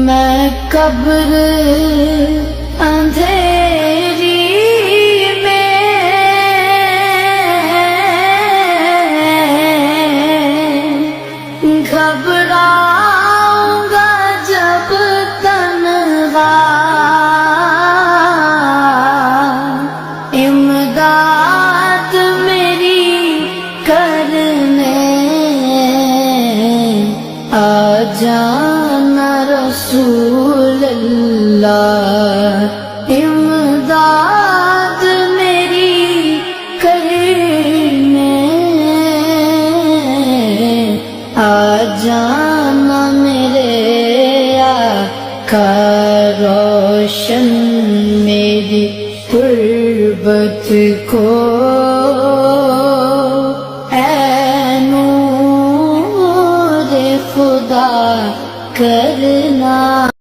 میں قبر اندھیری میں گھبراؤں گا جب تنہا، امداد میری کرنے آ جانا رسول اللہ، امداد میری کرنے آ جانا میرے آقا، روشن میری غربت کو اے نور خدا کرنا۔